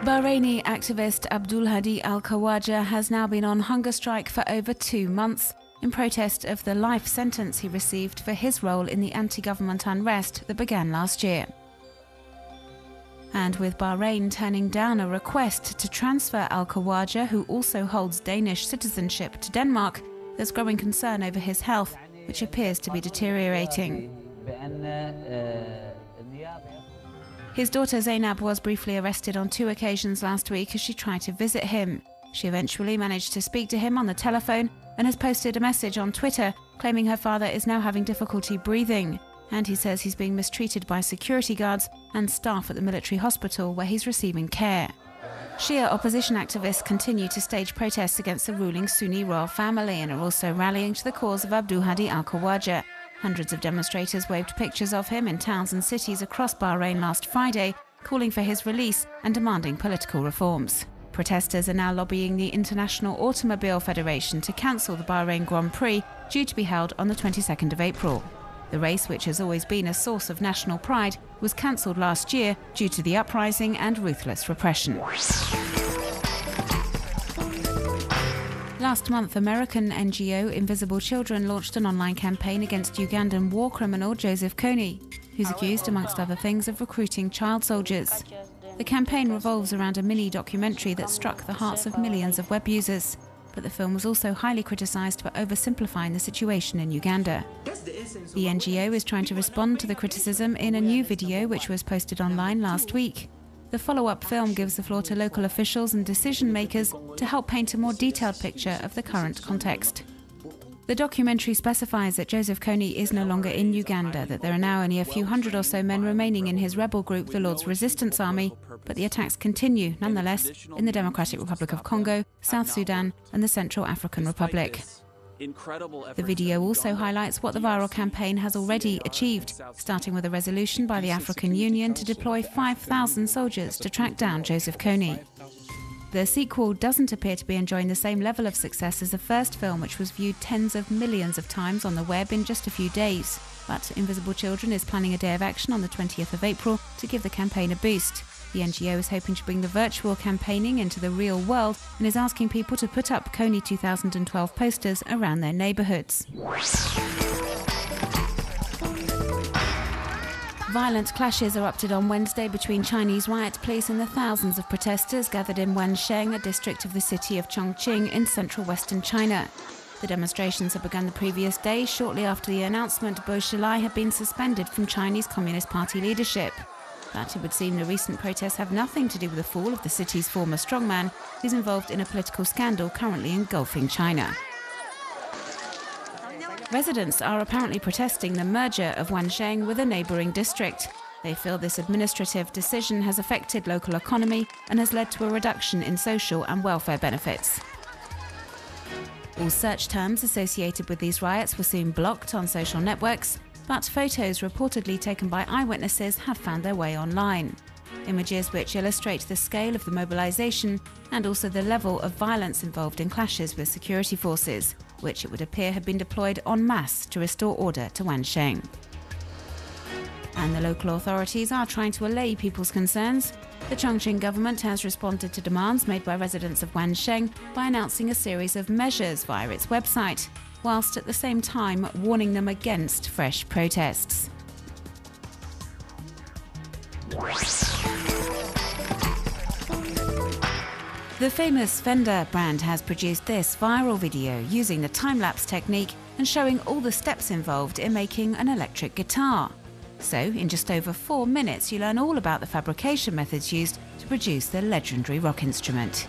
Bahraini activist Abdul Hadi Al-Khawaja has now been on hunger strike for over 2 months in protest of the life sentence he received for his role in the anti-government unrest that began last year. And with Bahrain turning down a request to transfer Al-Khawaja, who also holds Danish citizenship, to Denmark, there's growing concern over his health, which appears to be deteriorating. His daughter Zainab was briefly arrested on 2 occasions last week as she tried to visit him. She eventually managed to speak to him on the telephone and has posted a message on Twitter claiming her father is now having difficulty breathing, and he says he's being mistreated by security guards and staff at the military hospital where he's receiving care. Shia opposition activists continue to stage protests against the ruling Sunni royal family and are also rallying to the cause of Abdul Hadi Al-Khawaja. Hundreds of demonstrators waved pictures of him in towns and cities across Bahrain last Friday, calling for his release and demanding political reforms. Protesters are now lobbying the International Automobile Federation to cancel the Bahrain Grand Prix, due to be held on the 22nd of April. The race, which has always been a source of national pride, was cancelled last year due to the uprising and ruthless repression. Last month, American NGO Invisible Children launched an online campaign against Ugandan war criminal Joseph Kony, who's accused, amongst other things, of recruiting child soldiers. The campaign revolves around a mini-documentary that struck the hearts of millions of web users, but the film was also highly criticised for oversimplifying the situation in Uganda. The NGO is trying to respond to the criticism in a new video which was posted online last week. The follow-up film gives the floor to local officials and decision-makers to help paint a more detailed picture of the current context. The documentary specifies that Joseph Kony is no longer in Uganda, that there are now only a few hundred or so men remaining in his rebel group, the Lord's Resistance Army, but the attacks continue, nonetheless, in the Democratic Republic of Congo, South Sudan and the Central African Republic. The video also highlights what the viral campaign has already achieved, starting with a resolution by the African Union to deploy 5,000 soldiers to track down Joseph Kony. The sequel doesn't appear to be enjoying the same level of success as the first film, which was viewed tens of millions of times on the web in just a few days. But Invisible Children is planning a day of action on the 20th of April to give the campaign a boost. The NGO is hoping to bring the virtual campaigning into the real world and is asking people to put up Kony 2012 posters around their neighbourhoods. Violent clashes erupted on Wednesday between Chinese riot police and the thousands of protesters gathered in Wansheng, a district of the city of Chongqing in central western China. The demonstrations had begun the previous day, shortly after the announcement Bo Xilai had been suspended from Chinese Communist Party leadership. But it would seem the recent protests have nothing to do with the fall of the city's former strongman, who's involved in a political scandal currently engulfing China. Residents are apparently protesting the merger of Wansheng with a neighbouring district. They feel this administrative decision has affected local economy and has led to a reduction in social and welfare benefits. All search terms associated with these riots were soon blocked on social networks, but photos reportedly taken by eyewitnesses have found their way online. Images which illustrate the scale of the mobilisation and also the level of violence involved in clashes with security forces, which it would appear had been deployed en masse to restore order to Wansheng. And the local authorities are trying to allay people's concerns. The Chongqing government has responded to demands made by residents of Wansheng by announcing a series of measures via its website, whilst at the same time warning them against fresh protests. The famous Fender brand has produced this viral video using the time-lapse technique and showing all the steps involved in making an electric guitar. So, in just over 4 minutes, you learn all about the fabrication methods used to produce the legendary rock instrument.